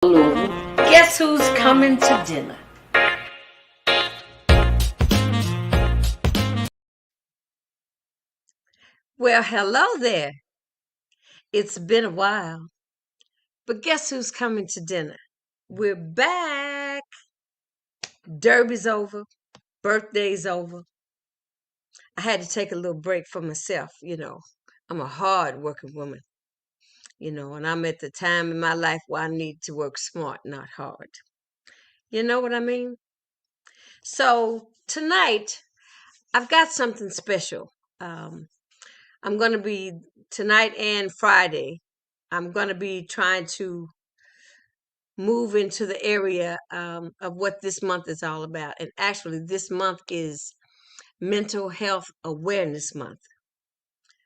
Guess who's coming to dinner? Well, hello there. It's been a while, but guess who's coming to dinner? We're back. Derby's over. Birthday's over. I had to take a little break for myself. I'm a hard working woman, and I'm at the time in my life where I need to work smart, not hard. You know what I mean? So tonight, I've got something special. Um, I'm going to be tonight and Friday. I'm going to be trying to move into the area of what this month is all about. And actually, this month is Mental Health Awareness Month.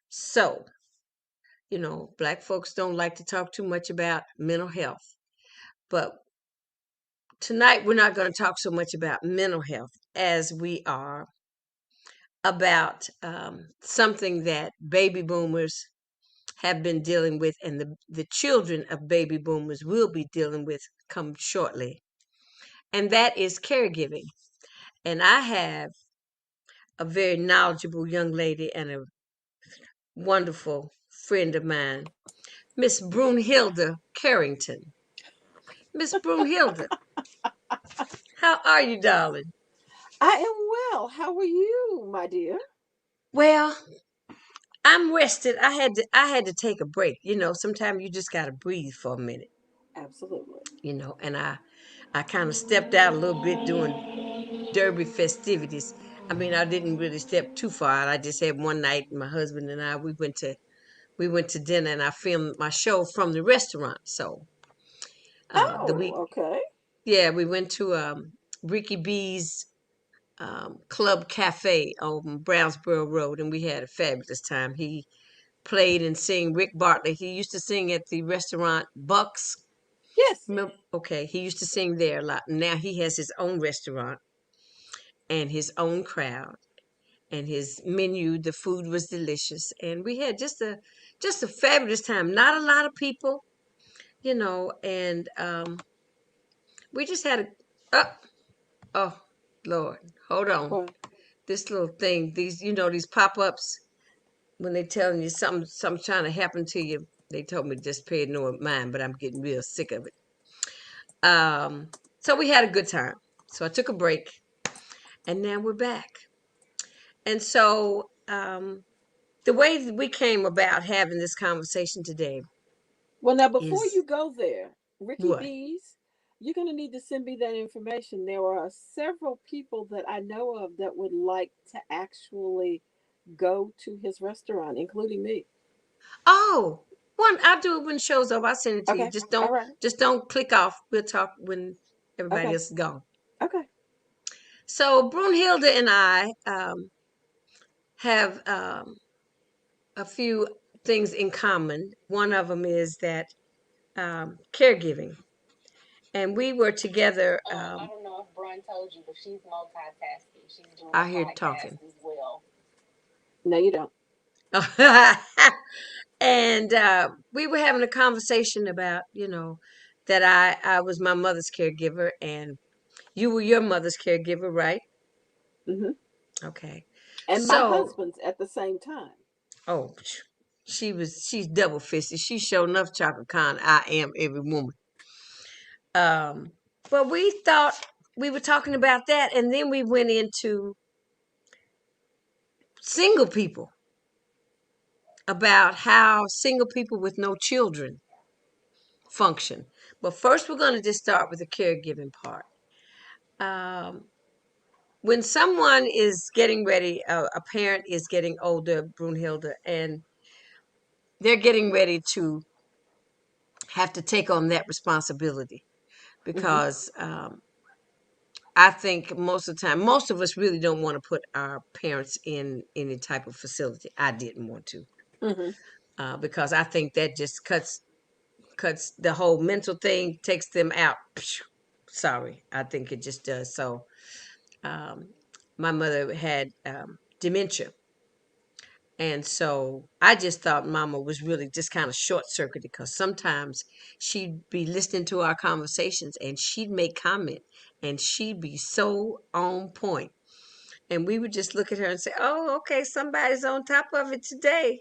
So, Black folks don't like to talk too much about mental health. But tonight, we're not going to talk so much about mental health as we are about something that baby boomers have been dealing with, and the children of baby boomers will be dealing with come shortly. And that is caregiving. And I have a very knowledgeable young lady and a wonderful friend of mine, Miss Brunhilda Currington. Miss Brunhilda, how are you, darling? I am well. How are you, my dear? Well, I'm rested. I had to take a break. Sometimes you just gotta breathe for a minute. Absolutely. And I kind of stepped out a little bit doing Derby festivities. I mean, I didn't really step too far out. I just had one night, my husband and I, we went to dinner, and I filmed my show from the restaurant. So the week, Oh, okay. yeah, we went to Ricky B's Club Cafe on Brownsboro Road, and we had a fabulous time. He played and sang Rick Bartlett. He used to sing at the restaurant Bucks. Yes. Okay, he used to sing there a lot. Now he has his own restaurant and his own crowd, and his menu. The food was delicious, and we had just a fabulous time. Not a lot of people, and we just had a oh, oh Lord, hold on. What? This little thing, these pop-ups, when they telling you something's trying to happen to you, they told me just pay no mind, but I'm getting real sick of it. So we had a good time. So I took a break, and now we're back. And so the way that we came about having this conversation today Well, now before is you go there, Ricky what? B's, you're going to need to send me that information. There are several people that I know of that would like to actually go to his restaurant, including me. Oh, one, I'll do it when the show's over. I'll send it to you. Okay. Just All don't right. just don't click off. We'll talk when everybody Okay. else is gone. Okay. So Brunhilde and I have a few things in common. One of them is that caregiving, and we were together. I don't know if Brun told you, but she's multitasking. She's doing I a hear podcast talking. as well. No, you don't. And we were having a conversation about, that I was my mother's caregiver, and you were your mother's caregiver, right? Hmm. Okay. And my So, husband's at the same time. oh, she's double fisted. She's sure enough chocolate con. I am every woman. Um, but we thought we were talking about that, and then we went into single people, about how single people with no children function. But first, we're going to just start with the caregiving part. Um, when someone is getting ready, a parent is getting older, Brunhilde, and they're getting ready to have to take on that responsibility, Hmm. because I think most of the time, most of us really don't want to put our parents in any type of facility. I didn't want to, Hmm. because I think that just cuts the whole mental thing, takes them out. Sorry, I think it just does. So, um, my mother had dementia, And so I just thought Mama was really just kind of short circuited because sometimes she'd be listening to our conversations and she'd make comment and she'd be so on point. And we would just look at her and say, "Oh, okay, somebody's on top of it today."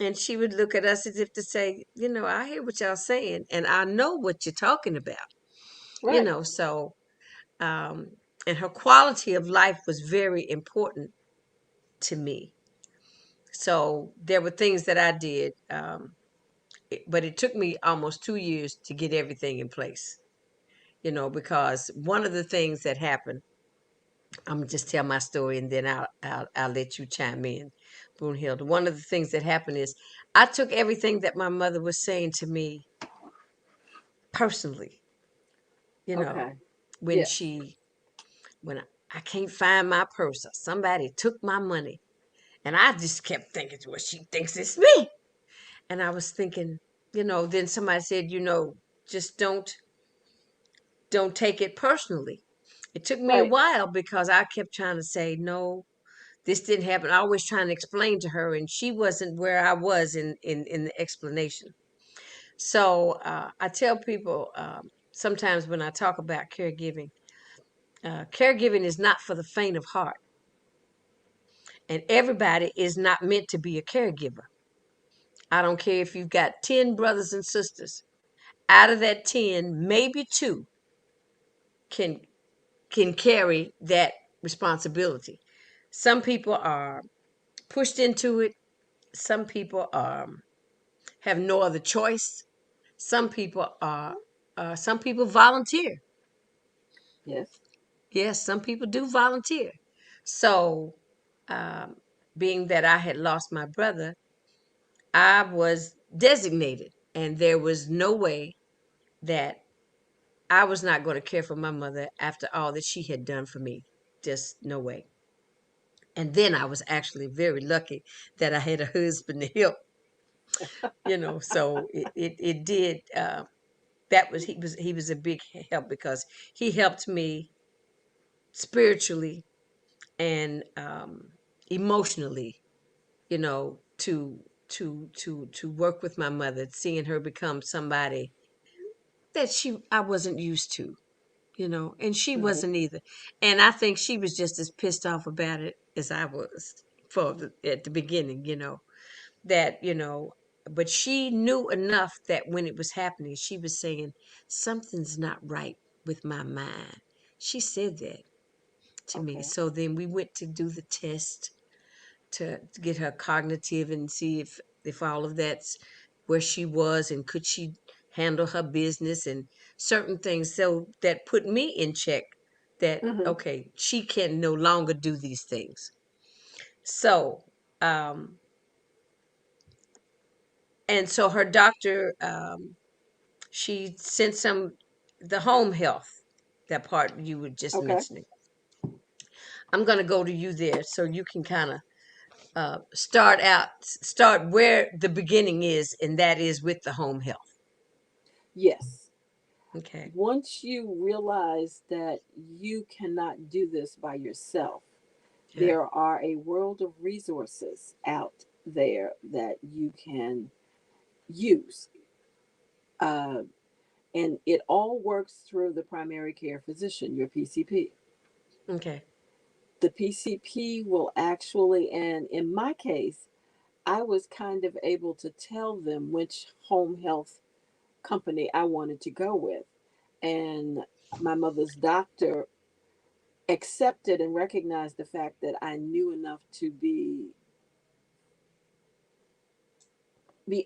And she would look at us as if to say, "I hear what y'all saying and I know what you're talking about." You Right. know, so um and her quality of life was very important to me. So there were things that I did, but it took me almost 2 years to get everything in place. Because one of the things that happened, I'm gonna just tell my story and then I'll let you chime in, Brunhilda. One of the things that happened is I took everything that my mother was saying to me personally. You know, Okay. when Yes. she when I can't find my purse or somebody took my money, and I just kept thinking, well, she thinks it's me. And I was thinking, then somebody said, just don't take it personally. It took me a Right. while because I kept trying to say, no, this didn't happen. I was trying to explain to her, and she wasn't where I was in the explanation. So I tell people sometimes when I talk about caregiving, caregiving is not for the faint of heart, and everybody is not meant to be a caregiver. I don't care if you've got 10 brothers and sisters. Out of that 10, maybe two can carry that responsibility. Some people are pushed into it. Some people have no other choice. Some people are some people volunteer. Yes. Yes, some people do volunteer. So, um, being that I had lost my brother, I was designated, and there was no way that I was not going to care for my mother after all that she had done for me. Just no way. And then I was actually very lucky that I had a husband to help, so it did. That was he was a big help because he helped me spiritually and emotionally, to work with my mother, seeing her become somebody that I wasn't used to, and she Hmm. wasn't either. And I think she was just as pissed off about it as I was at the beginning, that, but she knew enough that when it was happening, she was saying, something's not right with my mind. She said that to me. Okay. So then we went to do the test to get her cognitive and see if all of that's where she was and could she handle her business and certain things, so that put me in check that Hmm. okay, she can no longer do these things. So um and so her doctor, she sent some, the home health, that part you were just Okay. mentioning. I'm going to go to you there so you can kind of start where the beginning is, and that is with the home health. Yes. Okay. Once you realize that you cannot do this by yourself, Okay. there are a world of resources out there that you can use. Uh, and it all works through the primary care physician, your PCP. Okay. The PCP will actually, and in my case, I was kind of able to tell them which home health company I wanted to go with. And my mother's doctor accepted and recognized the fact that I knew enough to be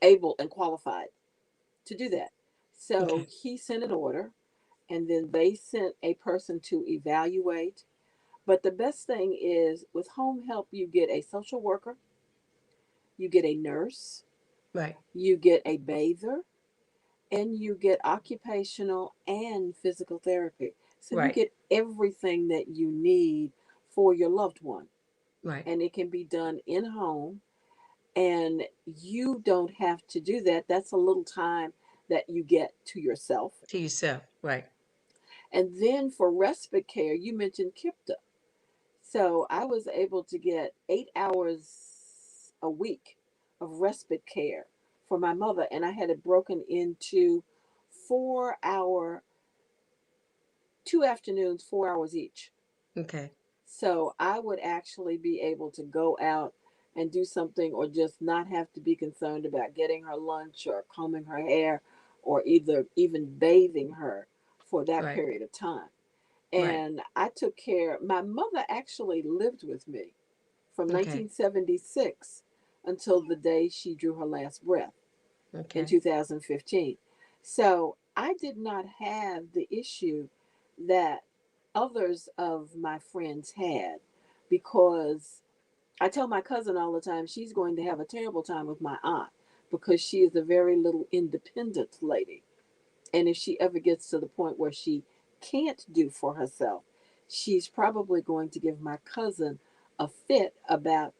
able and qualified to do that. So Okay. he sent an order, and then they sent a person to evaluate. But the best thing is with home help, you get a social worker, you get a nurse, Right. you get a bather, and you get occupational and physical therapy. So you Right. get everything that you need for your loved one. Right. And it can be done in home. And you don't have to do that. That's a little time that you get to yourself. To yourself. Right. And then for respite care, you mentioned KIPTA. So I was able to get 8 hours a week of respite care for my mother, and I had it broken into 4 hour, 2 afternoons, 4 hours each. Okay. So I would actually be able to go out and do something, or just not have to be concerned about getting her lunch or combing her hair or either even bathing her for that Right. period of time. Right. And I took care, my mother actually lived with me from Okay. 1976 until the day she drew her last breath in Okay. 2015. So I did not have the issue that others of my friends had, because I tell my cousin all the time she's going to have a terrible time with my aunt, because she is a very little independent lady. And if she ever gets to the point where she can't do for herself, she's probably going to give my cousin a fit about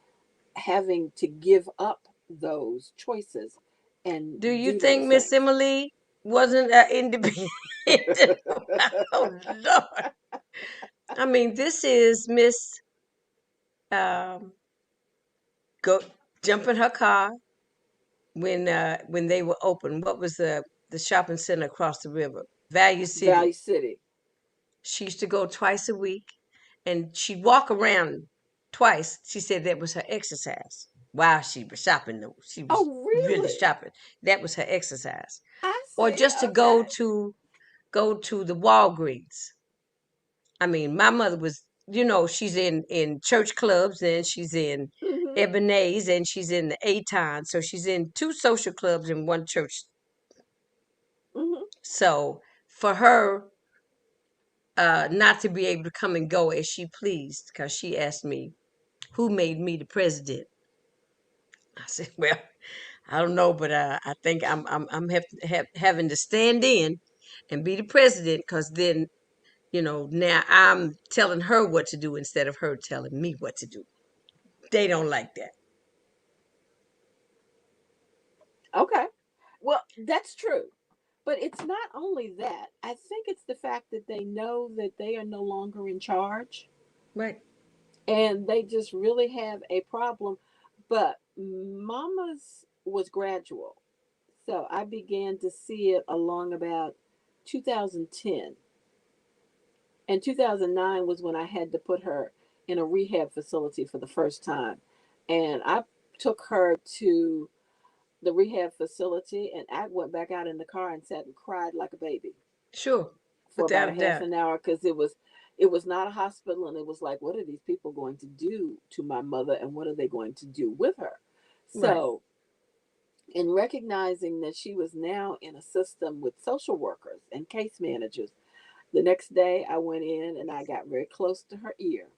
having to give up those choices and Do you do think those Miss things. Emily wasn't an independent? Oh Lord! I mean, this is Miss um, go jump in her car when they were open. What was the shopping center across the river? Value City. Valley City. She used to go twice a week, and she'd walk around twice. She said that was her exercise. While she was shopping, though, she was Oh, really really? shopping. That was her exercise. I Or see. just to Okay. go to the Walgreens. I mean, my mother was, she's in church clubs, and she's in Mhm. Ebenez, and she's in the Aton. So she's in two social clubs and one church. Mhm. So for her, not to be able to come and go as she pleased, because she asked me who made me the president. I said, well, I don't know, but I think I'm having to stand in and be the president, because then now I'm telling her what to do instead of her telling me what to do. They don't like that. Okay. Well, that's true. But it's not only that. I think it's the fact that they know that they are no longer in charge, Right. and they just really have a problem. But mama's was gradual. So I began to see it along about 2010. And 2009 was when I had to put her in a rehab facility for the first time. And I took her to the rehab facility, and I went back out in the car and sat and cried like a baby Sure. for about Without a a half doubt. an hour, because it was not a hospital, and it was like, what are these people going to do to my mother, and what are they going to do with her? Right. So, in recognizing that she was now in a system with social workers and case managers, the next day I went in and I got very close to her ear,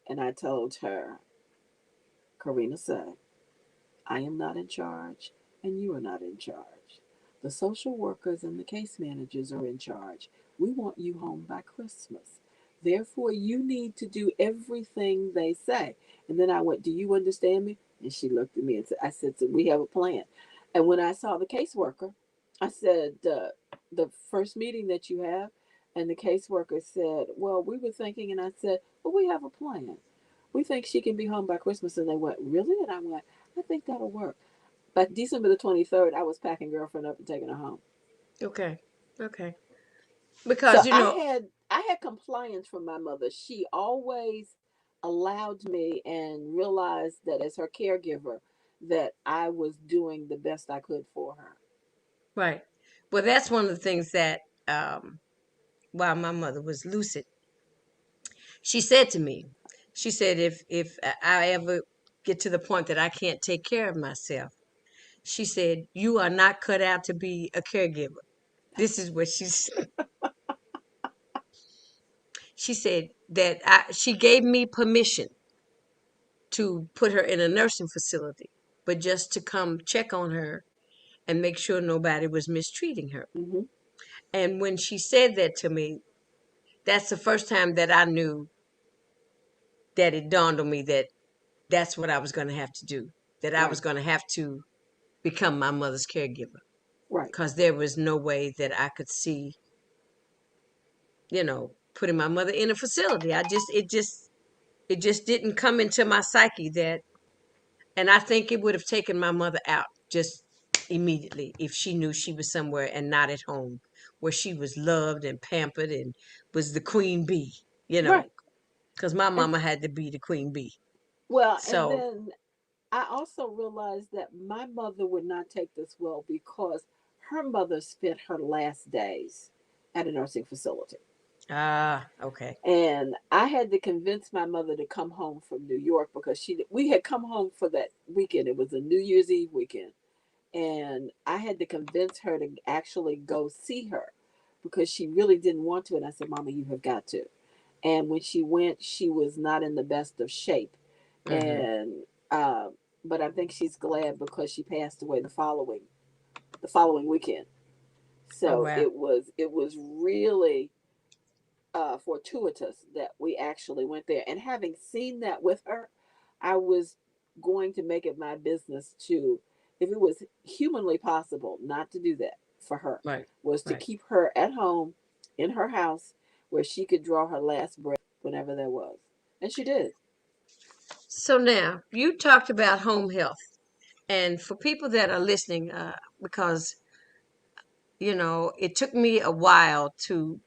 and I told her, Karina said, I am not in charge, and you are not in charge. The social workers and the case managers are in charge. We want you home by Christmas. Therefore, you need to do everything they say. And then I went, do you understand me? And she looked at me and said, I said, so we have a plan. And when I saw the caseworker, I said, the first meeting that you have, and the caseworker said, well, we were thinking, and I said, well, we have a plan. We think she can be home by Christmas. And they went, really? And I went, I think that'll work. By December the 23rd, I was packing girlfriend up and taking her home. Okay. Okay. So Because I had compliance from my mother. She always allowed me and realized that as her caregiver that I was doing the best I could for her. right. Well, that's one of the things that um, while my mother was lucid, she said to me, she said, if I ever get to the point that I can't take care of myself, she said, you are not cut out to be a caregiver. This is what she said. She said that she gave me permission to put her in a nursing facility, but just to come check on her and make sure nobody was mistreating her. Hmm. And when she said that to me, that's the first time that I knew, that it dawned on me that that's what I was going to have to do, that I was Right, going to have to become my mother's caregiver, right, because there was no way that I could see, putting my mother in a facility. It just didn't come into my psyche that And I think it would have taken my mother out just immediately if she knew she was somewhere and not at home, where she was loved and pampered and was the queen bee, you know, Right. because my And mama had to be the queen bee. well, and So, then I also realized that my mother would not take this well because her mother spent her last days at a nursing facility. okay. And I had to convince my mother to come home from New York because we had come home for that weekend. It was a New Year's Eve weekend. And I had to convince her to actually go see her because she really didn't want to. And I said, Mama, you have got to. And when she went, she was not in the best of shape. Hmm. And but I think she's glad because she passed away the following weekend. Oh, So wow. it was really fortuitous that we actually went there. And having seen that with her, I was going to make it my business to, if it was humanly possible, not to do that for her, Right. was to Right. keep her at home in her house where she could draw her last breath whenever there was. And she did. So now you talked about home health. And for people that are listening, because, it took me a while to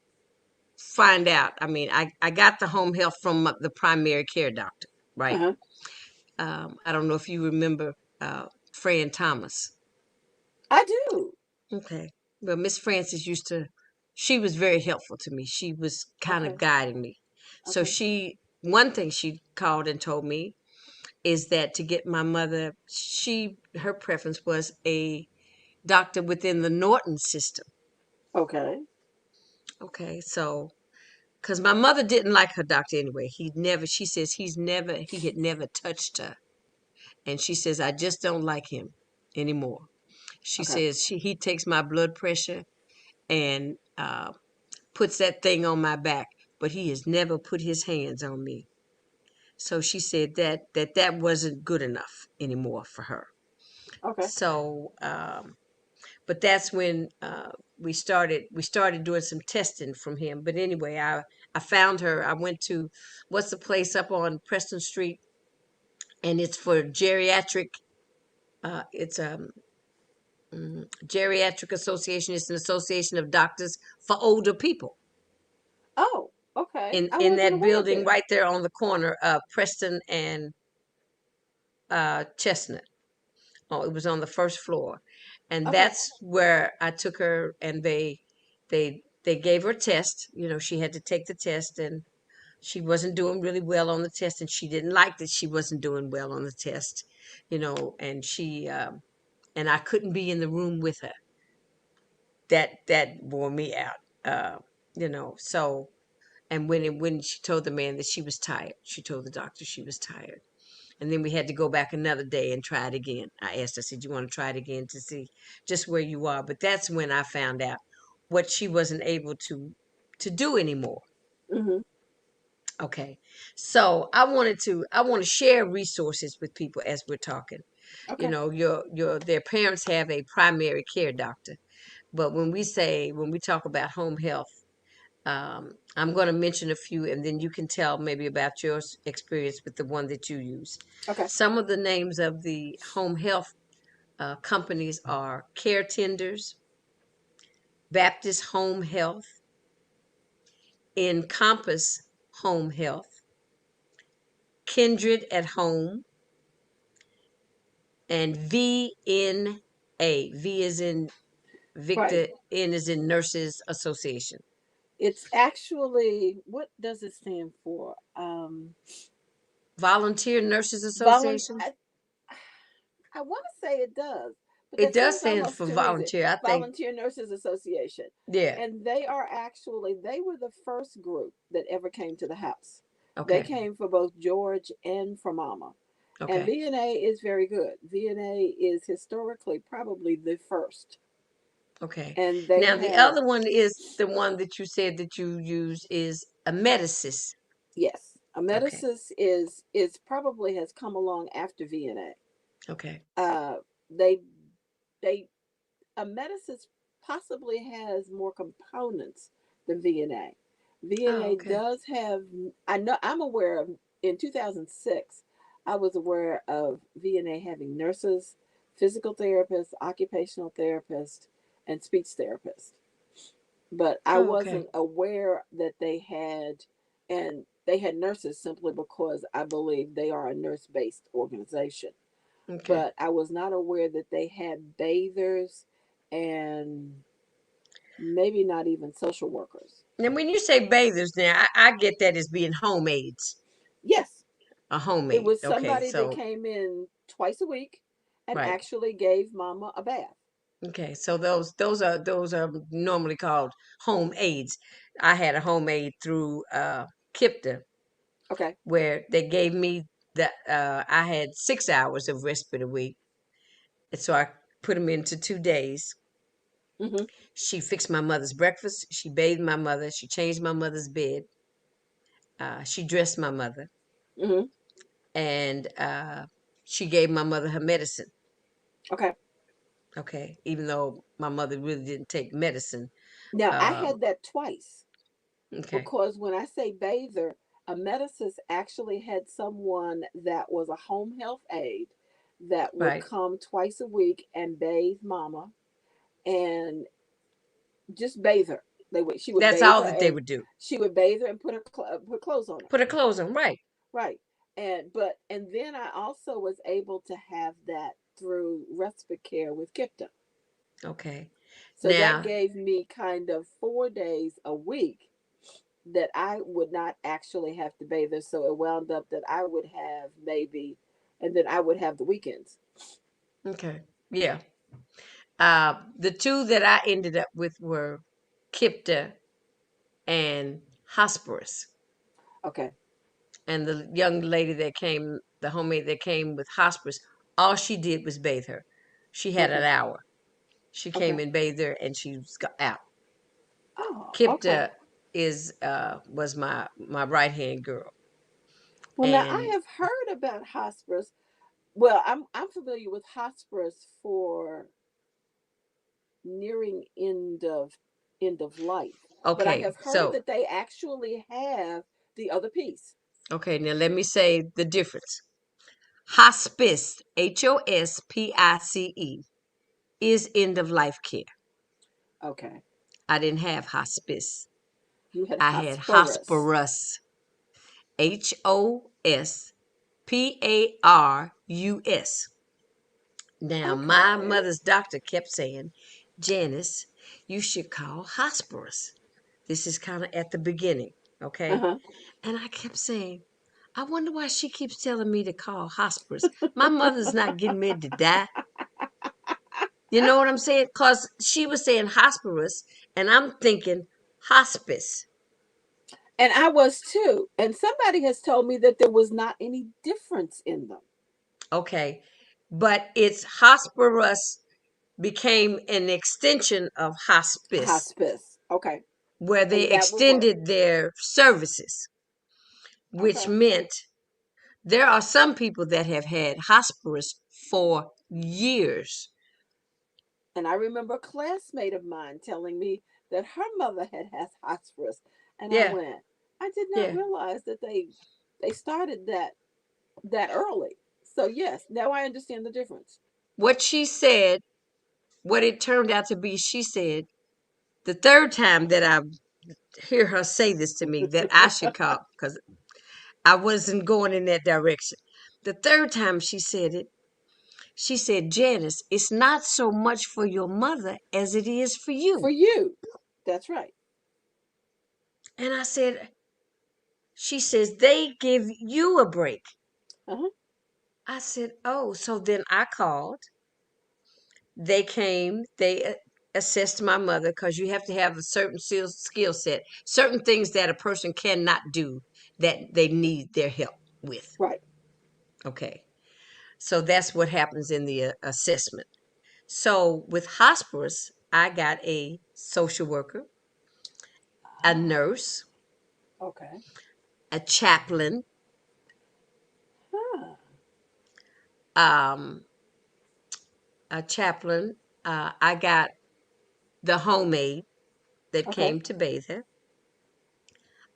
find out. I mean, I got the home health from the primary care doctor, Uh right? huh. I don't know if you remember Fran Thomas. I do. Okay. Well, Miss Francis she was very helpful to me. She was kind of Okay. guiding me. So Okay. one thing she called and told me is that to get my mother, her preference was a doctor within the Norton system. Okay. Okay. So, because my mother didn't like her doctor anyway. She says he had never touched her. And she says, I just don't like him anymore. She Okay. says he takes my blood pressure and puts that thing on my back, but he has never put his hands on me. So she said that wasn't good enough anymore for her. Okay. So, but that's when we started doing some testing from him. But anyway, I found her. I went to what's the place up on Preston Street, and it's for geriatric. It's Geriatric Association. It's an association of doctors for older people. Oh, okay. in I in wasn't that aware of building this. right there on the corner of Preston and Chestnut. Oh, it was on the first floor, and Okay. that's where I took her. And they gave her a test. She had to take the test, and she wasn't doing really well on the test, and she didn't like that she wasn't doing well on the test. And and I couldn't be in the room with her. That wore me out. So. And when she told the man that she was tired, she told the doctor she was tired. And then we had to go back another day and try it again. I asked, I said, you want to try it again to see just where you are? But that's when I found out what she wasn't able to do anymore. Mm-hmm. Okay. So I want to share resources with people as we're talking. Okay. Their parents have a primary care doctor. But when we talk about home health, I'm going to mention a few, and then you can tell maybe about your experience with the one that you use. Okay. Some of the names of the home health companies are Care Tenders, Baptist Home Health, Encompass Home Health, Kindred at Home, and VNA. V is in Right. Victor, N is in Nurses Association. It's actually, what does it stand for? Volunteer Nurses Volun. Association. I want to say it does, but It that does sounds stand almost for too easy. volunteer, I think. Volunteer Nurses Association, Yeah. and they were the first group that ever came to the house. They Okay. came for both George and for Mama, and Okay. VNA is very good. VNA is historically probably the first, Okay. and they Now the have, other one is the one that you said that you use is a Medicis. yes, Okay. Amedisys is probably has come along after VNA. Okay. They they Amedisys possibly has more components than VNA. Oh, VNA okay. does have, I know, I'm aware of, in 2006, I was aware of VNA having nurses, physical therapists, occupational therapists, and speech therapists. But I Oh, okay. wasn't aware that and they had nurses simply because I believe they are a nurse based organization. Okay. But I was not aware that they had bathers and maybe not even social workers. Now, when you say bathers, now I get that as being home aides, Yes, a it homemaid. was Okay, somebody that so came in twice a week and right. actually gave mama a bath. Okay, so those are normally called home aides. I had a home aide through KIPTA Okay. where they gave me the I had 6 hours of respite a week, and so I put them into 2 days. Mm-hmm. She fixed my mother's breakfast. She bathed my mother. She changed my mother's bed. She dressed my mother, Mm-hmm. and she gave my mother her medicine. Okay. Okay, even though my mother really didn't take medicine. Now I Um, had that twice okay, because when I say bather, a medicist actually had someone that was a home health aide that would right. come twice a week and bathe mama and just bathe her. She would That's bathe all her that they and would do. she would bathe her and put clothes on her. Put her clothes on, right? Right. And then I also was able to have that through respite care with Kipton. Okay. So that Now, gave me kind of 4 days a week that I would not actually have to bathe her. So it wound up that I would have maybe, and then I would have the weekends. okay, yeah. The two that I ended up with were Kipta and Hospirus. Okay. And the young lady that came, the homemaid that came with Hospirus, all she did was bathe her. She had an Okay. hour. She came Okay. and bathed her, and she was out. Oh, okay. Kipta is was my right hand girl, Well, now I and have heard about hospice. Well, I'm familiar with hospice for nearing end of life, but I okay, have heard so that they actually have the other piece. okay, now let me say the difference. Hospice, HOSPICE, is end of life care. Okay. I didn't have hospice. You had I had hospice. hospirus, HOSPARUS. Now, my Okay. mother's doctor kept saying, Janice, you should call hospice. This is kind of at the beginning, okay? Uh-huh. And I kept saying, I wonder why she keeps telling me to call hospice. My mother's not getting ready to die. You know what I'm saying? Because she was saying hospice, and I'm thinking hospice. And I was too. And somebody has told me that there was not any difference in them. Okay. But it's hospice became an extension of hospice, Hospice. Okay. where they And that would work. extended their services, which Okay. meant there are some people that have had hospice for years. And I remember a classmate of mine telling me that her mother had hospice. And I Yeah, went, I did not yeah. realize that they started that early. So yes, now I understand the difference. What she said, what it turned out to be, she said, the third time that I hear her say this to me, that I should call, because I wasn't going in that direction. The third time she said it, she said, Janice, it's not so much for your mother as it is for For you. you. That's right. And I said, she says, they give you a break. Uh-huh. I said, oh, so then I called. They came, they assessed my mother because you have to have a certain skill set, certain things that a person cannot do that they need their help with. Right. Okay. So that's what happens in the assessment. So with hospice, I got a social worker, a Oh, nurse, okay. a chaplain, Huh. um, a chaplain. I got the homemaid that Okay. came to bathe her.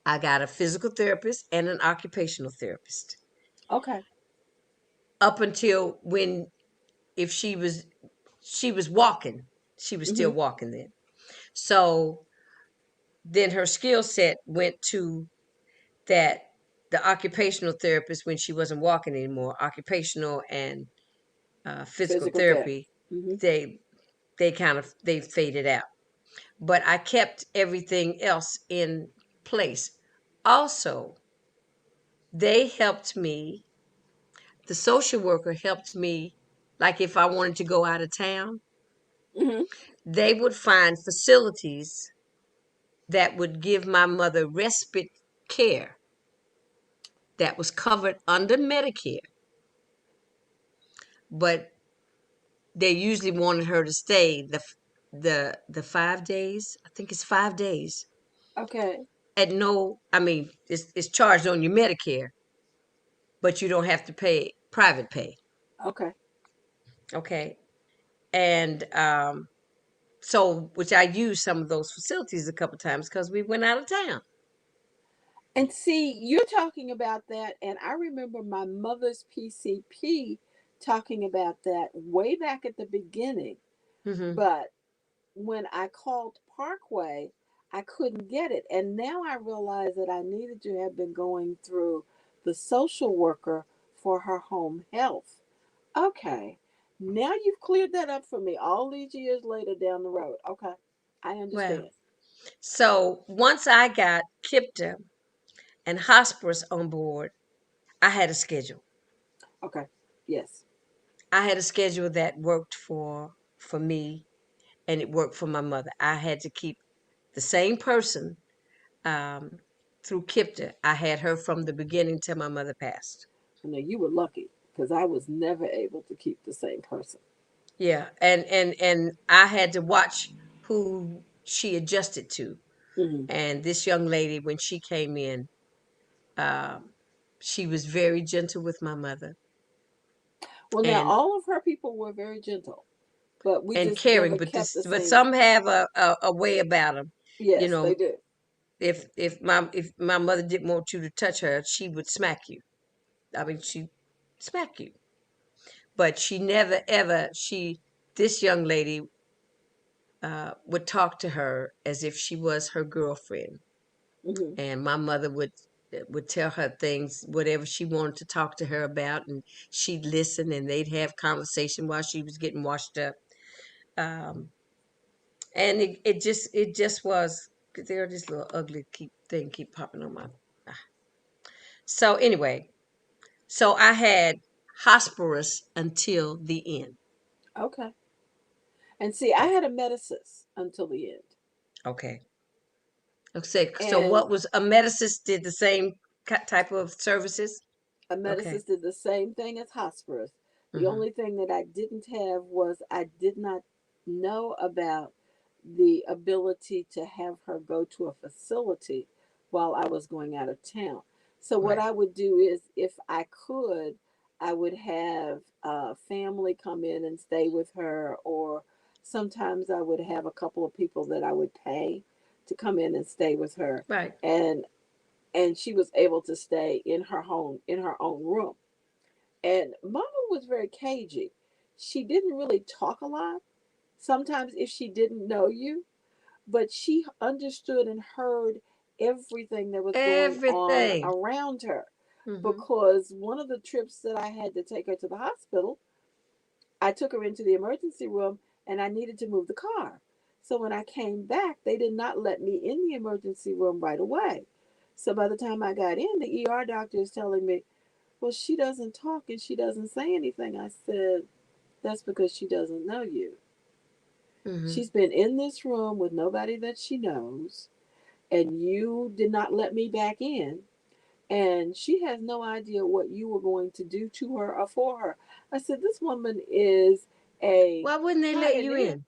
I got a physical therapist and an occupational therapist. Okay. up until when if she was walking, she was still Mhm. walking then. So then her skill set went to that the occupational therapist when she wasn't walking anymore, occupational and physical Physical therapy. therapy, Mhm. they they faded out. But I kept everything else in place. Also, they helped me. The social worker helped me, like if I wanted to go out of town, Mhm. they would find facilities that would give my mother respite care that was covered under Medicare, but they usually wanted her to stay the 5 days. I think it's 5 days Okay. at no. I mean, it's charged on your Medicare, but you don't have to pay private pay. Okay. Okay, and so which I used some of those facilities a couple times because we went out of town. And see, you're talking about that, and I remember my mother's PCP talking about that way back at the beginning. Hmm. But when I called Parkway, I couldn't get it. And now I realize that I needed to have been going through the social worker for her home health. Okay. Now you've cleared that up for me all these years later down the road. Okay. I Well, understand. so once I got KIPTA and hospice on board, I had a schedule. Okay. Yes. I had a schedule that worked for me and it worked for my mother. I had to keep the same person um, through KIPTA. I had her from the beginning till my mother passed. Now you were lucky because I was never able to keep the same person. Yeah, and I had to watch who she adjusted to. Hmm. And this young lady, when she came in, um, she was very gentle with my mother Well, now and all of her people were very gentle, but we just caring, never but kept the but same. some have a way about them. You Yes, they know, do. if my mother didn't want you to touch her, she would smack you. I mean, she smack you. But she never ever this young lady would talk to her as if she was her girlfriend, Hmm. and my mother would tell her things, whatever she wanted to talk to her about, and she'd listen, and they'd have conversation while she was getting washed up. Um, and it just was there. This little ugly keep popping on my. Ah. So anyway, so I had hospice until the end. Okay. And see, I had a medicist until the end. Okay. Okay. So And what was a medicist did the same type of services? a Okay. medicist did the same thing as hospice. The Hmm. only thing that I didn't have was I did not know about the ability to have her go to a facility while I was going out of town. So what Right. I would do is, if I could, I would have family come in and stay with her, or sometimes I would have a couple of people that I would pay to come in and stay with her. Right. And she was able to stay in her home in her own room. And mama was very cagey. She didn't really talk a lot. Sometimes if she didn't know you, but she understood and heard everything that was going on Everything. around her. Hmm. Because one of the trips that I had to take her to the hospital, I took her into the emergency room and I needed to move the car. So when I came back, they did not let me in the emergency room right away. So by the time I got in, the ER doctor is telling me, well, she doesn't talk and she doesn't say anything. I said, that's because she doesn't know you. Hmm. She's been in this room with nobody that she knows, and you did not let me back in. And she has no idea what you were going to do to her or for her. I said, this woman is a Why wouldn't they let you pioneer. in?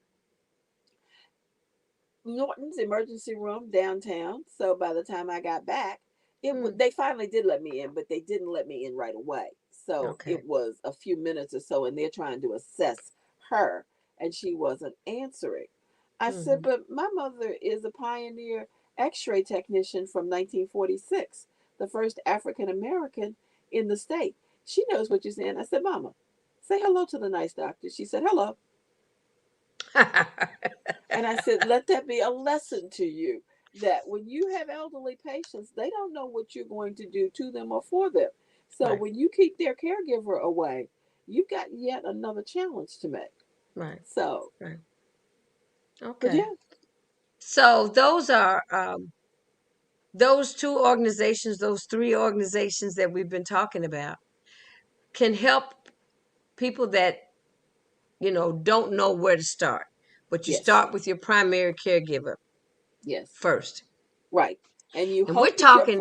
Norton's emergency room downtown. So by the time I got back, Hmm. they finally did let me in, but they didn't let me in right away. So Okay. it was a few minutes or so, and they're trying to assess her, and she wasn't answering. I said, Hmm. but my mother is a pioneer X-ray technician from 1946, the first African American in the state. She knows what you're saying. I said, Mama, say hello to the nice doctor. She said, hello. And I said, let that be a lesson to you that when you have elderly patients, they don't know what you're going to do to them or for them. So Right, when you keep their caregiver away, you've got yet another challenge to make. right, So, right. but Okay. yeah, So those are those two organizations, those three organizations that we've been talking about can help people that, don't know where to start. But you yes, start with your primary caregiver yes. first. Right. And you And we're hope that talking,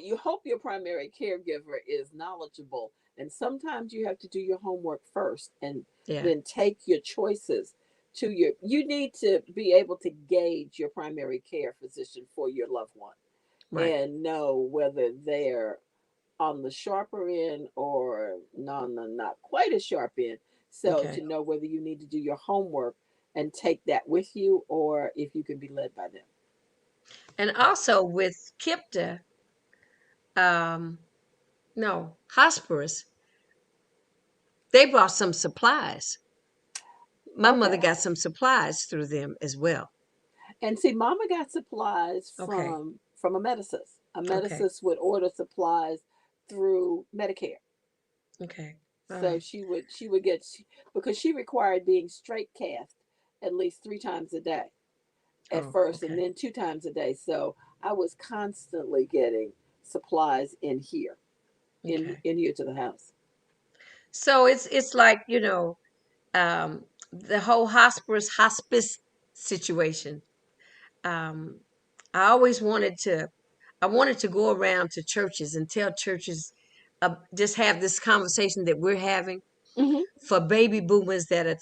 you hope your primary caregiver is knowledgeable. And sometimes you have to do your homework first and yeah, then take your choices to you need to be able to gauge your primary care physician for your loved one right. and know whether they're on the sharper end or not quite as sharp end. So to Okay. know whether you need to do your homework and take that with you or if you can be led by them. And also with KIPTA, um, no, Hospice, they brought some supplies. My mother Okay. got some supplies through them as well. And see, Mama got supplies Okay. from a medicist. A Okay. medicist would order supplies through Medicare. Okay. All So right. she would get because she required being straight cast at least 3 times a day at Oh, first, and okay. then 2 times a day. So I was constantly getting supplies in here, in Okay. in here to the house. So it's like, the whole hospice situation. Um, I always wanted to go around to churches and tell churches, just have this conversation that we're having Hmm. for baby boomers that are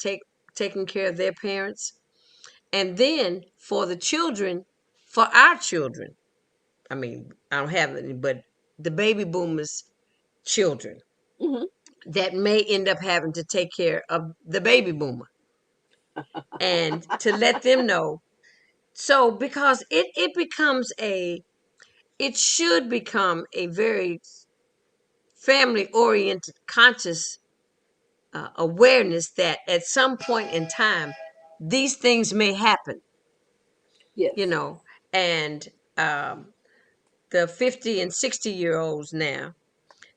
taking care of their parents, and then for the children, for our children. I mean, I don't have any, but the baby boomers' children Hmm. that may end up having to take care of the baby boomer, and to let them know. So because it should become a very family oriented, conscious awareness that at some point in time these things may happen, you Yes. know, and the 50 and 60-year olds now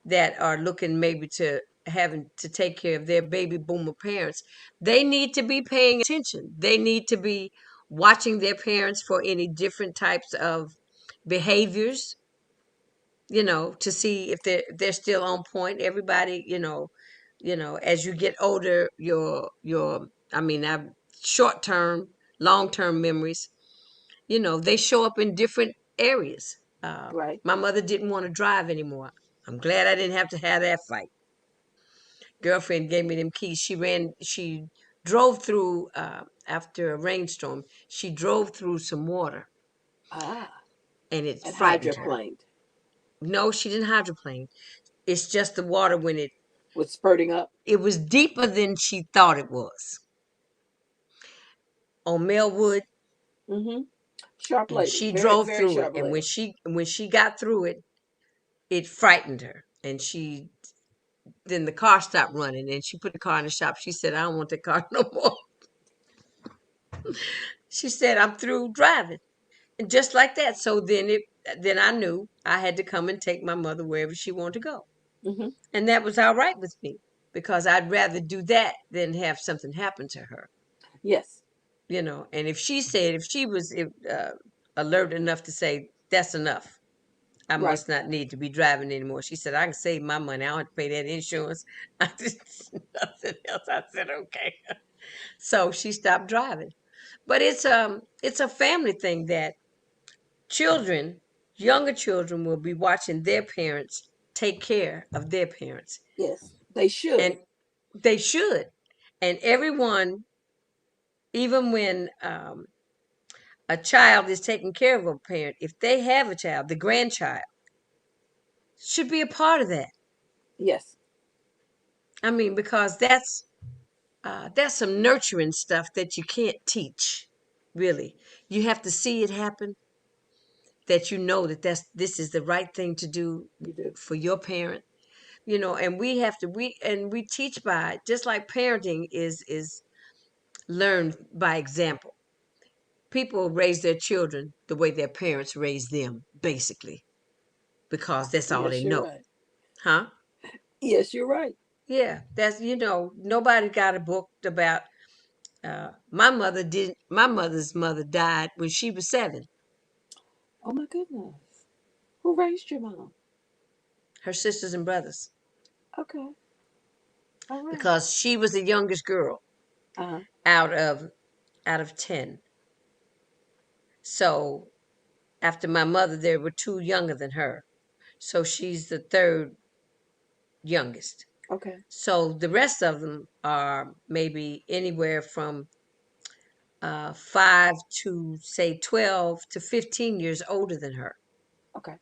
that are looking maybe to having to take care of their baby boomer parents, they need to be paying attention. They need to be watching their parents for any different types of behaviors, to see if they're still on point. Everybody, as you get older, your I mean, I've short term, long term memories, they show up in different areas. Right. My mother didn't want to drive anymore. I'm glad I didn't have to have that fight. Girlfriend gave me them keys. She drove through, after a rainstorm. She drove through some water Ah, and it and frightened her. hydroplaned No, she didn't hydroplane. It's just the water when was spurting up. it was deeper than she thought it was on Melwood, Hmm. Sharp and lady, she very drove very through it. sharp And when lady. she got through it, it frightened her, and then the car stopped running, and she put the car in the shop. She said, "I don't want the car no more." She said, "I'm through driving," and just like that. So then I knew I had to come and take my mother wherever she wanted to go, Hmm. and that was all right with me because I'd rather do that than have something happen to her. Yes. And if she was alert enough to say that's enough, I Right. must not need to be driving anymore. She said, I can save my money. I don't have to pay that insurance. I just nothing else. I said, okay. So she stopped driving. But it's a family thing that children, younger children, will be watching their parents take care of their parents. Yes. They should. And they should. And everyone, even when a child is taking care of a parent, if they have a child, the grandchild should be a part of that. Yes. I mean, because that's some nurturing stuff that you can't teach, really. You have to see it happen, that you know that this is the right thing to do You do. for your parent. And we teach by it, just like parenting is learned by example. People raise their children the way their parents raised them, basically, because that's all they Yes, you're know. right. Huh? Yes, you're right. Yeah, that's nobody got a book about my mother didn't my mother's mother died when she was 7. Oh my goodness. Who raised your mom? Her sisters and brothers, Okay. All right. because she was the youngest girl Uh-huh. out of 10. So after my mother, there were 2 younger than her. So she's the third youngest. Okay. So the rest of them are maybe anywhere from 5 to say 12 to 15 years older than her. Okay.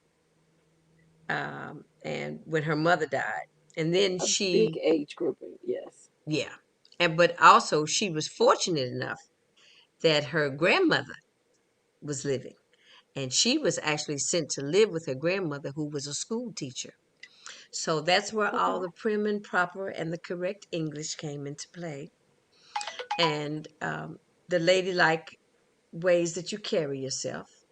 And when her mother died, and then A big she, age grouping. Yes. yeah, and but also she was fortunate enough that her grandmother was living, and she was actually sent to live with her grandmother, who was a school teacher. So that's where Okay. all the prim and proper and the correct English came into play, and the ladylike ways that you carry yourself,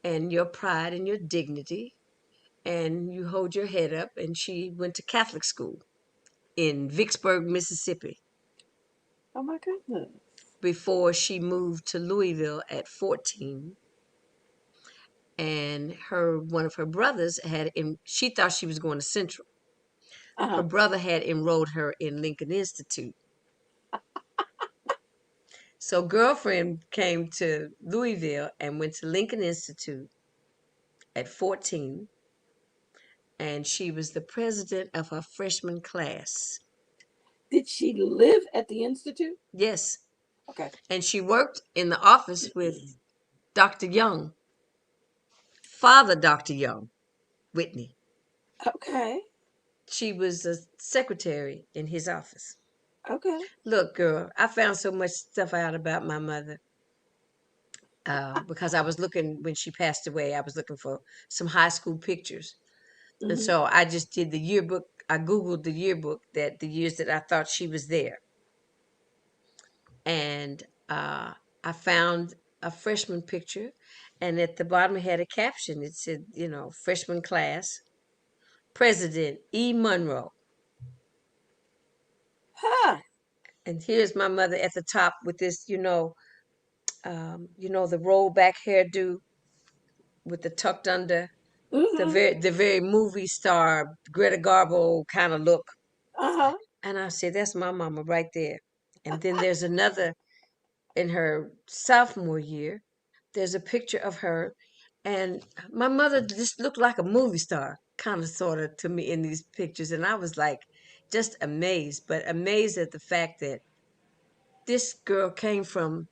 and your pride and your dignity, and you hold your head up. And she went to Catholic school in Vicksburg, Mississippi, Oh my goodness. before she moved to Louisville at 14. And one of her brothers she thought she was going to Central. Her Uh-huh. brother had enrolled her in Lincoln Institute. So girlfriend came to Louisville and went to Lincoln Institute at 14, and she was the president of her freshman class. Did she live at the institute? Yes, Okay. and she worked in the office with Dr. Young, Father Dr. Young, Whitney. Okay. She was a secretary in his office. Okay. Look, girl, I found so much stuff out about my mother, because I was looking, when she passed away, I was looking for some high school pictures. And Mm-hmm. so I just did the yearbook. I Googled the yearbook, that the years that I thought she was there. And I found a freshman picture. And at the bottom, it had a caption. It said, freshman class, President E. Monroe. Ha. And here's my mother at the top with this, the rollback hairdo with the tucked under, Mm-hmm. the very movie star Greta Garbo kind of look. Uh-huh. And I said, that's my mama right there. And then there's another in her sophomore year. There's a picture of her, and my mother just looked like a movie star, kind of sort of, to me in these pictures. And I was like, just amazed, but amazed at the fact that this girl came from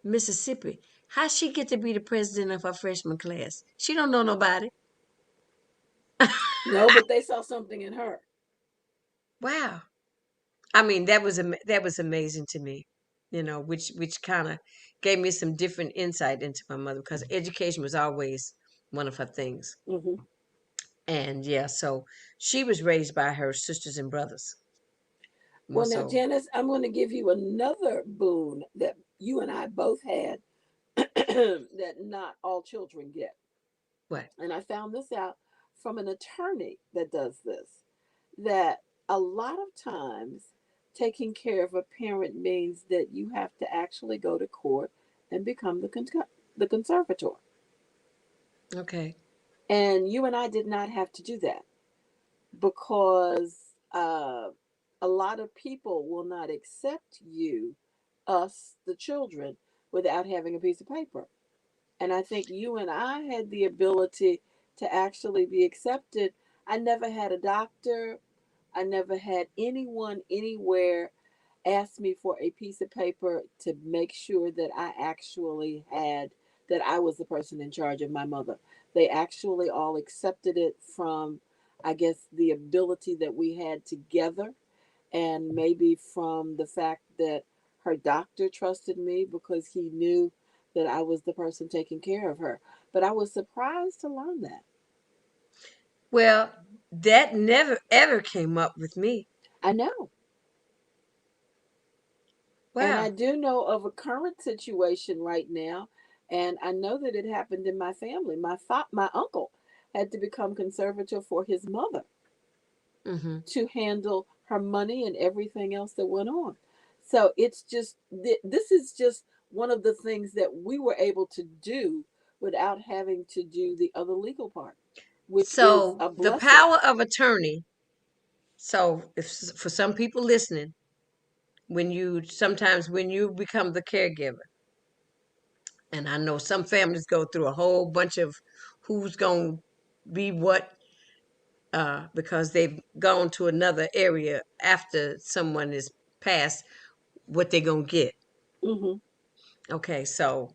Mississippi. How she get to be the president of her freshman class? She don't know nobody. No, but they saw something in her. Wow. I mean, that was amazing to me, which kind of gave me some different insight into my mother, because education was always one of her things. Mm-hmm. And yeah, so she was raised by her sisters and brothers, more Well, now, so. Janice, I'm going to give you another boon that you and I both had that not all children get. What? And I found this out from an attorney that does this, that a lot of times taking care of a parent means that you have to actually go to court and become the conservator. Okay. And you and I did not have to do that because a lot of people will not accept you, us, the children, without having a piece of paper. And I think you and I had the ability to actually be accepted. I never had a doctor, I never had anyone anywhere ask me for a piece of paper to make sure that I actually had, that I was the person in charge of my mother. They actually all accepted it from, I guess, the ability that we had together, and maybe from the fact that her doctor trusted me because he knew that I was the person taking care of her. But I was surprised to learn that. Well, That never ever came up with me. I know. And I Wow. do know of a current situation right now, and I know that it happened in my family. My uncle had to become conservator for his mother Mm-hmm. to handle her money and everything else that went on. So it's just this is just one of the things that we were able to do without having to do the other legal part, which is So a the blessing. power of attorney. So if for some people listening, when you become the caregiver, and I know some families go through a whole bunch of who's going to be what, because they've gone to another area after someone is passed, what they going to get. Hmm. Okay, so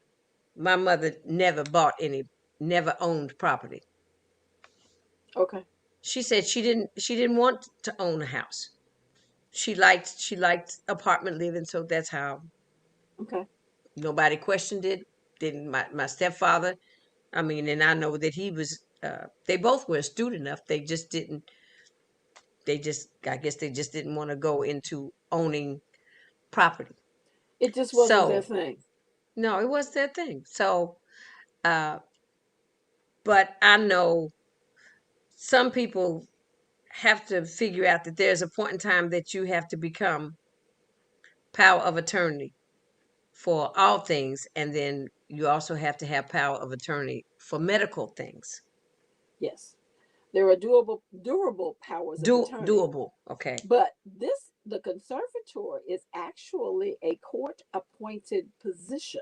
my mother never owned property. Okay. She said she didn't want to own a house. She liked apartment living, so that's how. Okay. Nobody questioned it. Didn't my stepfather? I mean, and I know that he was. They both were astute enough. They just didn't. They just. I guess they just didn't want to go into owning property. It just wasn't their So thing. no, it was their thing. So, uh, but I know some people have to figure out that there's a point in time that you have to become power of attorney for all things, and then you also have to have power of attorney for medical things. Yes. There are durable powers of attorney. Doable. Okay. But the conservator is actually a court appointed position,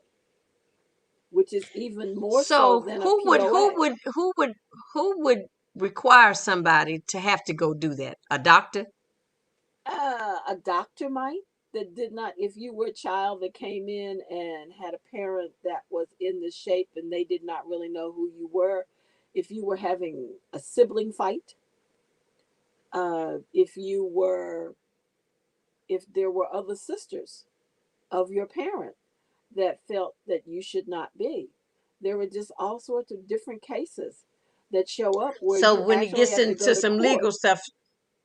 which is even more so So than a who would who POA. would who would who would require somebody to have to go do that? A doctor? A doctor might that did not, if you were a child that came in and had a parent that was in this shape and they did not really know who you were, if you were having a sibling fight, if you were, if there were other sisters of your parent that felt that you should not be. There were just all sorts of different cases that show up where So you when it actually gets have to go into to some court. legal stuff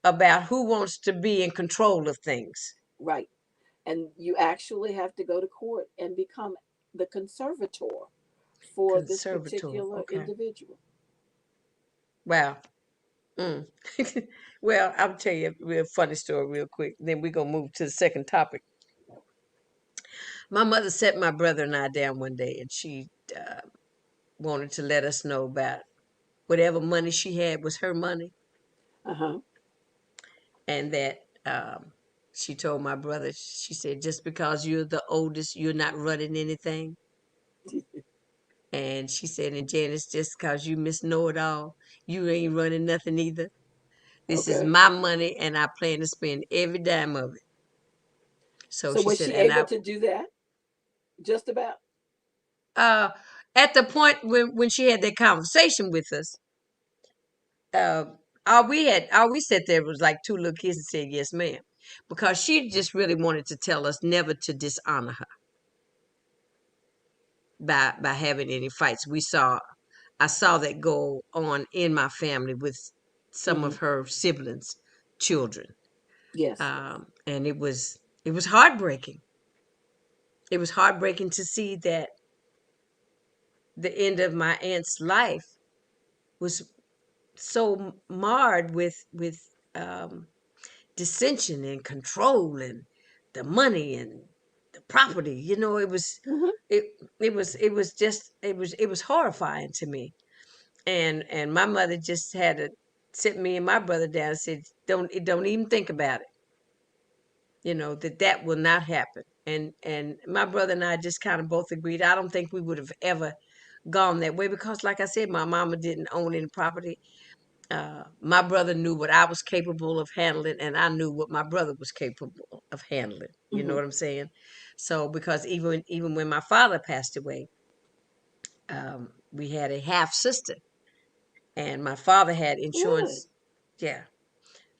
about who wants to be in control of things. Right. And you actually have to go to court and become the conservator for this Conservator. particular Okay. individual. Wow. Mm. Well, I'll tell you a real funny story real quick. Then we're gonna move to the second topic. My mother sat my brother and I down one day, and she wanted to let us know about whatever money she had was her money, Uh huh. and that she told my brother, she said, just because you're the oldest, you're not running anything. And she said, and Janice, just because you miss know it all, you ain't running nothing either. This is Okay. my money, and I plan to spend every dime of it. So So she was said, she and able I, to do that? Just about. uh, at the point when she had that conversation with us, uh, all we said there was like two little kids and said, yes, ma'am. Because she just really wanted to tell us never to dishonor her by having any fights. I saw that go on in my family with some Mm-hmm. of her siblings' children. Yes. And it was heartbreaking. It was heartbreaking to see that the end of my aunt's life was so marred with um, dissension and control and the money and the property. Mm-hmm. It it was horrifying to me. And my mother just had to sit me and my brother down and said, don't even think about it. That will not happen. And my brother and I just kind of both agreed. I don't think we would have ever gone that way because, like I said, my mama didn't own any property. My brother knew what I was capable of handling, and I knew what my brother was capable of handling. You know Mm-hmm. what I'm saying? So, because even when my father passed away, we had a half sister, and my father had Really. insurance. Yeah,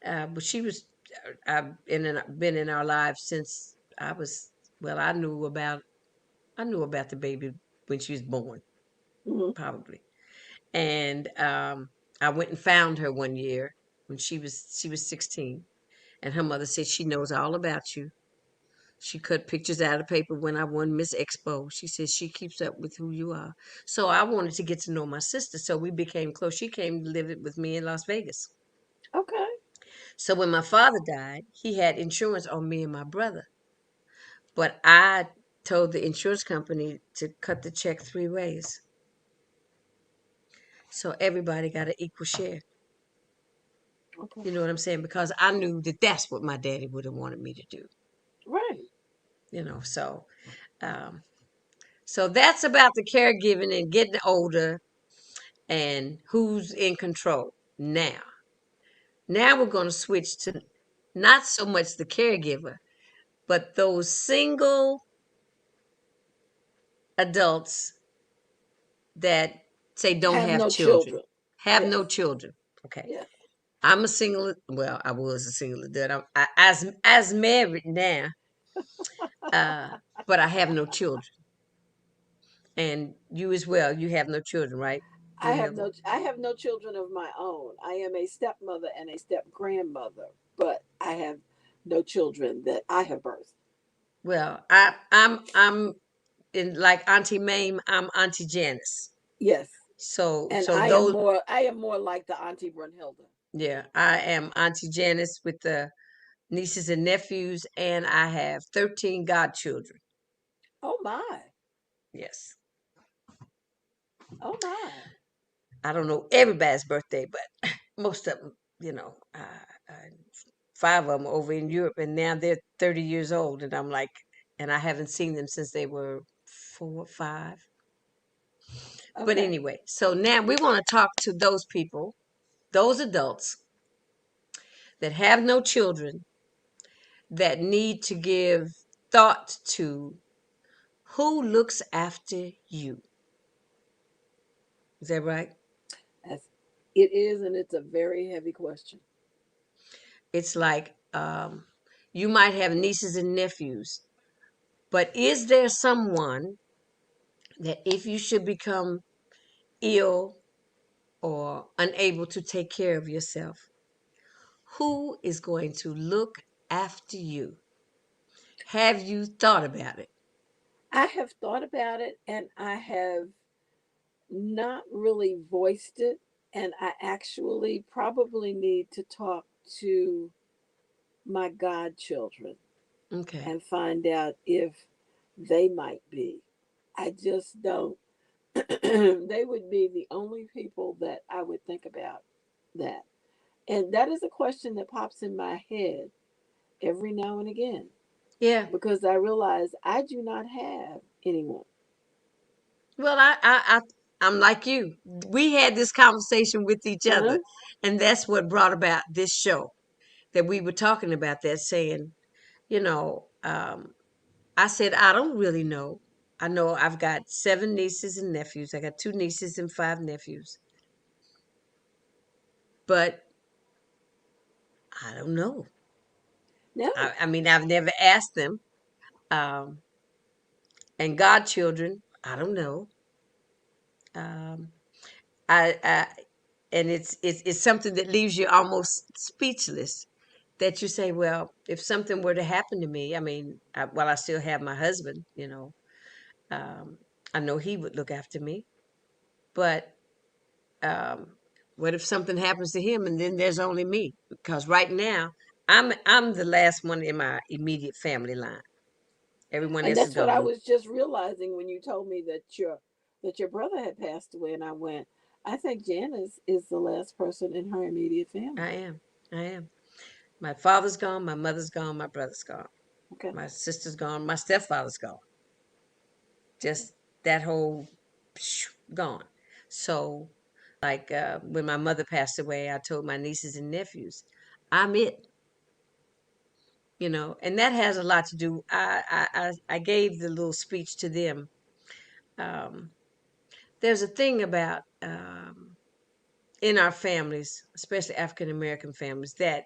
but she was. I've been in our lives since I was. Well, I knew about the baby when she was born, Mm-hmm. probably, and I went and found her one year. when she was 16, and her mother said she knows all about you. She cut pictures out of paper when I won Miss Expo. She says she keeps up with who you are. So I wanted to get to know my sister, so we became close. She came to live with me in Las Vegas. Okay. So when my father died, he had insurance on me and my brother. But I told the insurance company to cut the check 3 ways. So everybody got an equal share. Okay. You know what I'm saying? Because I knew that that's what my daddy would have wanted me to do. Right. So um, so that's about the caregiving and getting older and who's in control. Now we're going to switch to not so much the caregiver, but those single adults that say don't Have have no children, children. have Yes. no children. Okay. Yes. I'm a single, well, I was a single adult. As married now, uh, but I have no children. And you as well, you have no children, right, Brunhilda? I have no children of my own. I am a stepmother and a step grandmother, but I have no children that I have birthed. Well, I'm in like Auntie Mame, I'm Auntie Janice. Yes. And So those, I am more like the Auntie Brunhilda. yeah, I am Auntie Janice with the nieces and nephews, and I have 13 godchildren. Oh my. Yes. Oh my. I don't know everybody's birthday, but most of them, five of them over in Europe, and now they're 30 years old, and I'm like, and I haven't seen them since they were 4, 5. But Okay. anyway, so now we want to talk to those people, those adults that have no children, that need to give thought to who looks after you. Is that right? As it is, and it's a very heavy question. It's like you might have nieces and nephews, but is there someone that if you should become ill or unable to take care of yourself, who is going to look after you? Have you thought about it? I have thought about it and I have not really voiced it. And I actually probably need to talk to my godchildren Okay. and find out if they might be. I just don't. They would be the only people that I would think about that. And that is a question that pops in my head every now and again Yeah. because I realize I do not have anyone. Well, I'm like you. We had this conversation with each Uh-huh. other, and that's what brought about this show that we were talking about that, saying, you know, I said, I don't really know. I know I've got 7 nieces and nephews. I got 2 nieces and 5 nephews, but I don't know. No. I mean, I've never asked them. Um, and godchildren, I don't know. Um, I and it's something that leaves you almost speechless. That you say, well, if something were to happen to me, I mean, while I still have my husband, um, I know he would look after me. But um, what if something happens to him and then there's only me? Because right now, I'm the last one in my immediate family line. Everyone And else is that's what I gone. was just realizing when you told me that your brother had passed away and I went, I think Janice is the last person in her immediate I family. am. I am. My father's gone. My mother's gone. My brother's gone. Okay. My sister's gone. My stepfather's gone. Just that whole gone. So, like when my mother passed away, I told my nieces and nephews, I'm it. And that has a lot to do. I gave the little speech to them. Um, there's a thing about in our families, especially African American families, that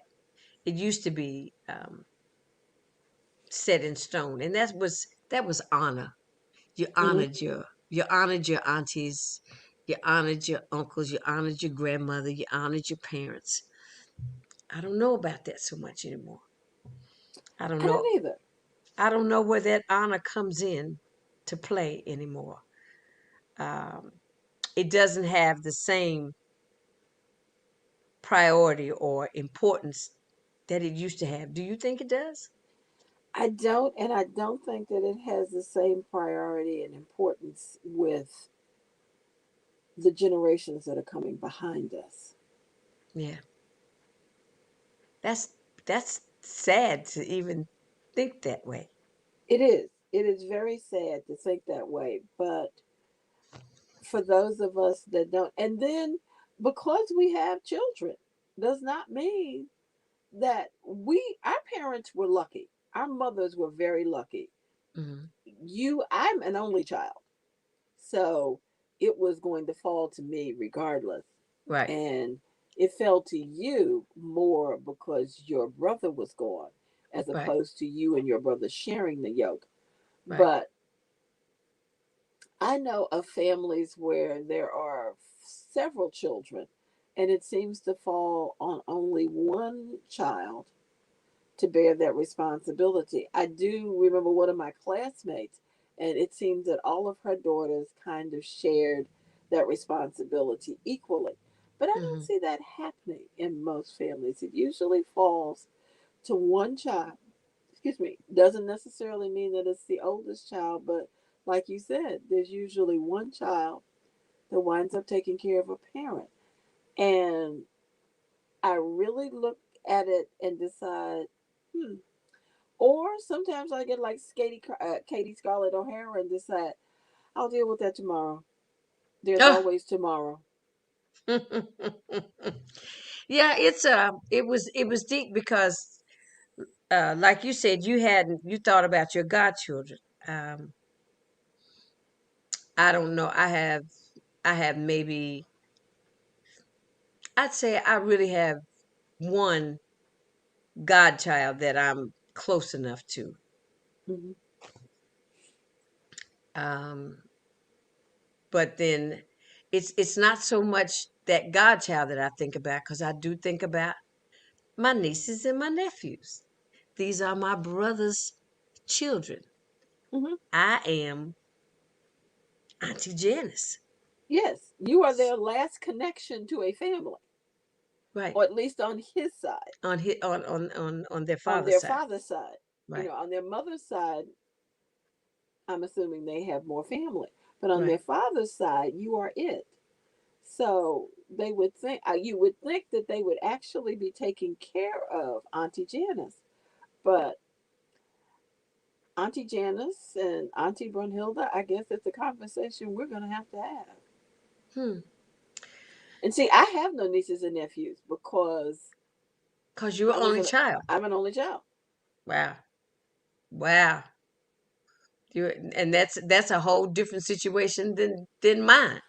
it used to be set in stone, and that was honor. You Hmm. honored your aunties, you honored your uncles, you honored your grandmother, you honored your parents. I don't know about that so much anymore. I don't I know. don't either. I don't know where that honor comes in to play anymore. Um, it doesn't have the same priority or importance that it used to have. Do you think it does? I don't, and I don't think that it has the same priority and importance with the generations that are coming behind us. Yeah, that's that's sad to even think that way. It is. It is very sad to think that way, but for those of us that don't, and then because we have children, does not mean that our parents were lucky. Our mothers were very lucky. Hmm. I'm an only child. So it was going to fall to me regardless. Right, And it fell to you more because your brother was gone, as right, opposed to you and your brother sharing the yoke. right. But I know of families where there are several children, and it seems to fall on only one child to bear that responsibility. I do remember one of my classmates, and it seems that all of her daughters kind of shared that responsibility equally. But I don't Hmm. see that happening in most families. It usually falls to one child. Excuse me. Doesn't necessarily mean that it's the oldest child, but like you said, there's usually one child that winds up taking care of a parent. And I really look at it and decide, hmm, or sometimes I get like Katie Scarlett O'Hara and decide I'll deal with that tomorrow. There's Oh. always tomorrow. Yeah, it was deep because like you said, you thought about your godchildren. Um, I don't know. I have maybe, I'd say I really have one godchild that I'm close enough to. Hmm. Um, but then it's not so much that godchild that I think about, because I do think about my nieces and my nephews. These are my brother's children. Hmm. I am Auntie Janice. Yes, you are their last connection to a family, Right. or at least on his side. On their On father's their side. father's side, Right. on their mother's side, I'm assuming they have more family, but on their Right. father's side, you are it. So they would think you would think that they would actually be taking care of Auntie Janice, but Auntie Janice and Auntie Brunhilda, I guess it's a conversation we're going to have. Hmm. And see, I have no nieces and nephews because Cause you're I an was only an child. I'm an only child. Wow. Wow. And that's a whole different situation than mine.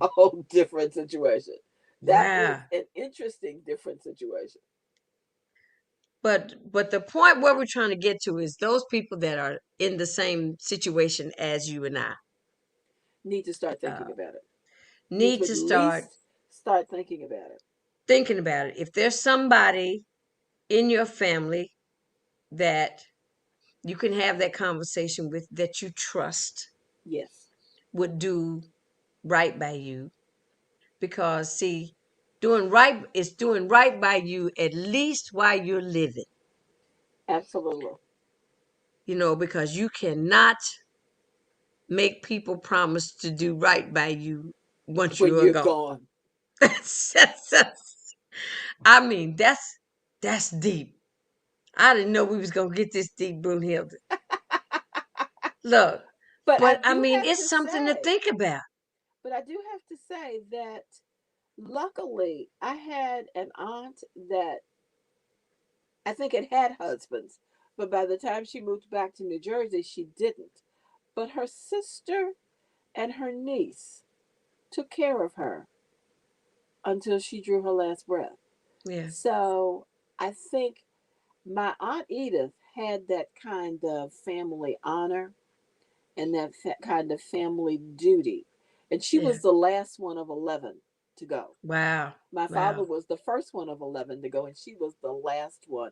A whole different situation. That is Wow. an interesting different situation. But the point where we're trying to get to is those people that are in the same situation as you and I Need to start thinking uh, about it. Need need to at to start least start thinking about it. thinking about it. If there's somebody in your family that you can have that conversation with, that you trust Yes, would do right by you, because see, doing right is doing right by you at least while you're living, absolutely. because you cannot make people promise to do right by you once When you are you're gone. gone. I mean, that's deep. I didn't know we was gonna get this deep, Brunhilda. Look, But I but I do mean, have it's to something to say, think about. that luckily I had an aunt that I think it had husbands, but by the time she moved back to New Jersey, she didn't. But her sister and her niece took care of her until she drew her last breath. Yeah, So I think my Aunt Edith had that kind of family honor and that kind of family duty. And she yeah, was the last one of 11. to go. Wow. My father Wow. was the first one of 11 to go, and she was the last one.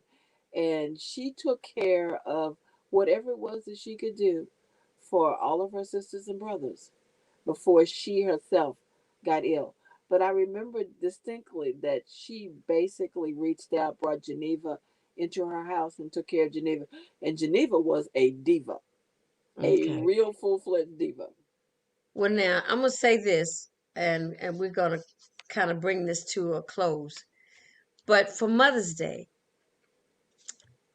And she took care of whatever it was that she could do for all of her sisters and brothers before she herself got ill. But I remember distinctly that she basically reached out, brought Geneva into her house, and took care of Geneva. And Geneva was a diva, a Okay. real full fledged diva. Well, now I'm gonna say this, and we're gonna kind of bring this to a close. But for Mother's Day,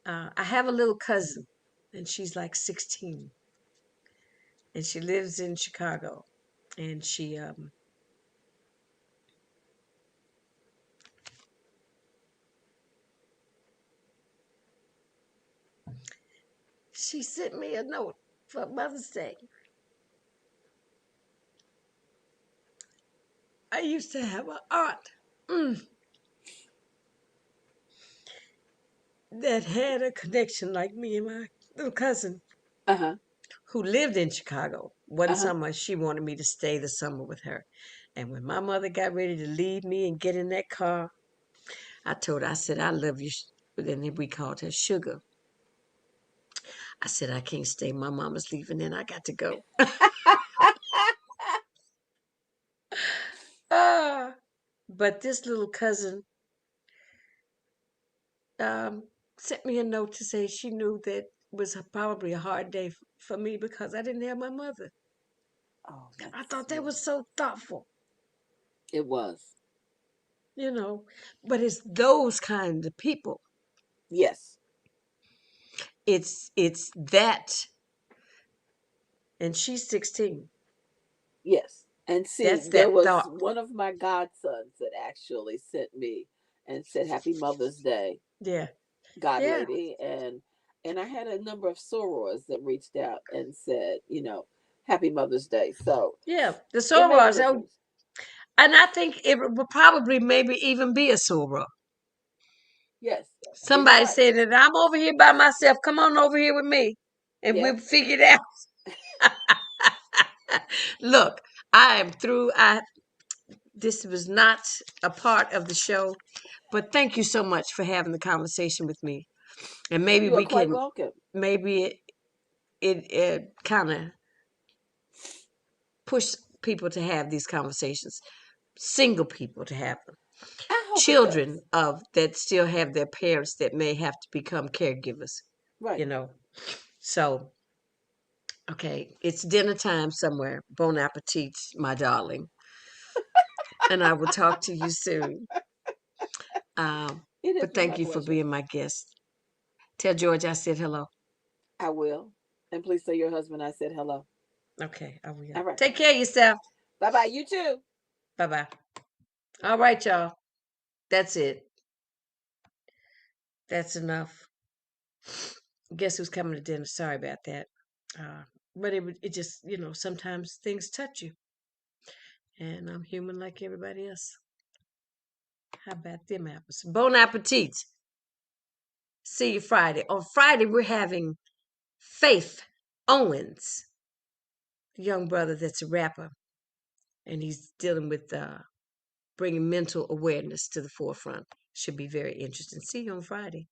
I have a little cousin, and she's like 16, and she lives in Chicago, and she sent me a note for Mother's Day. I used to have an aunt that had a connection like me and my little cousin Uh huh. who lived in Chicago. One Uh huh. summer, she wanted me to stay the summer with her. And when my mother got ready to leave me and get in that car, I told her, I said, I love you. But then we called her Sugar. I said, I can't stay. My mama's leaving and I got to go. Ah, but this little cousin um, sent me a note to say she knew that was probably a hard day for me because I didn't have my mother. Oh, I that's thought that sweet. was so thoughtful, It was. you know. But it's those kind of people. Yes. It's that, and she's 16. Yes. And see, That's there that was thought. one of my godsons that actually sent me and said Happy Mother's Day, Yeah, God yeah, lady. And I had a number of sorors that reached out and said, Happy Mother's Day. So yeah. The it made a sorors. Oh, difference. and I think it will probably maybe even be a soror. Yes, it Somebody might. said that I'm over here by myself. Come on over here with me, and Yeah. we'll figure it out. Look, I am through. I This was not a part of the show, but thank you so much for having the conversation with me. And maybe You are we quite can, welcome. maybe it kind of push people to have these conversations. Single people to have them. I hope it Children does. of that still have their parents that may have to become caregivers. Right. You know. So okay, it's dinner time somewhere. Bon appetit, my darling. And I will talk to you soon. Um, It has but been thank my you for pleasure. being my guest. Tell George I said hello. I will. And please tell your husband I said hello. Okay, I will. All right. Take care of yourself. Bye bye. You too. Bye bye. All right, y'all. That's it. That's enough. Guess who's coming to dinner? Sorry about that. Uh, but it just, sometimes things touch you. And I'm human like everybody else. How about them apples? Bon appetit. See you Friday. On Friday, we're having Faith Owens, the young brother that's a rapper. And he's dealing with bringing mental awareness to the forefront. Should be very interesting. See you on Friday.